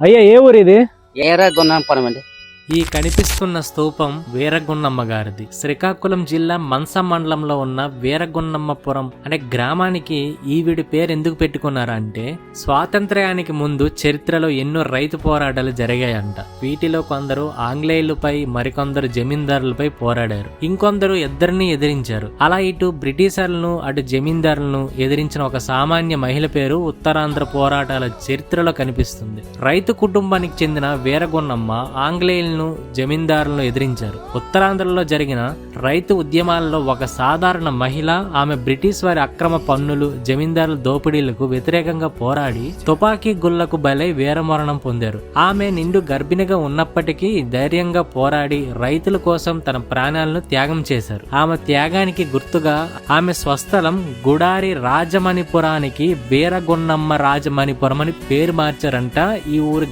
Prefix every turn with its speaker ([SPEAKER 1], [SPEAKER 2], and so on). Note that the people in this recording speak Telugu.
[SPEAKER 1] అయ్యా ఏ ఊరు ఇది?
[SPEAKER 2] ఏరగొన్నపురం అండి.
[SPEAKER 3] ఈ కనిపిస్తున్న స్తూపం వీరగున్నమ్మ గారిది. శ్రీకాకుళం జిల్లా మంస మండలంలో ఉన్న వీరగున్నమ్మపురం అనే గ్రామానికి ఈవిడి పేరు ఎందుకు పెట్టుకున్నారా అంటే, స్వాతంత్ర్యానికి ముందు చరిత్రలో ఎన్నో రైతు పోరాటాలు జరిగాయంట. వీటిలో కొందరు ఆంగ్లేయులపై, మరికొందరు జమీందారులపై పోరాడారు. ఇంకొందరు ఇద్దరిని ఎదిరించారు. అలా ఇటు బ్రిటిషర్లను అటు జమీందారులను ఎదిరించిన ఒక సామాన్య మహిళ పేరు ఉత్తరాంధ్ర పోరాటాల చరిత్రలో కనిపిస్తుంది. రైతు కుటుంబానికి చెందిన వీరగున్నమ్మ ఆంగ్లేయులను, జమీందారులను ఎదిరించారు. ఉత్తరాంధ్రలో జరిగిన రైతు ఉద్యమాలలో ఒక సాధారణ మహిళ ఆమె బ్రిటిష్ వారి అక్రమ పన్నులు, జమీందారుల దోపిడీలకు వ్యతిరేకంగా పోరాడి తుపాకీ గుళ్లకు బలై వీరమరణం పొందారు. ఆమె నిండు గర్భిణిగా ఉన్నప్పటికీ ధైర్యంగా పోరాడి రైతుల కోసం తన ప్రాణాలను త్యాగం చేశారు. ఆమె త్యాగానికి గుర్తుగా ఆమె స్వస్థలం గుడారి రాజమణిపురానికి వీరగున్నమ్మ రాజమణిపురం అని పేరు మార్చారంట. ఈ ఊరి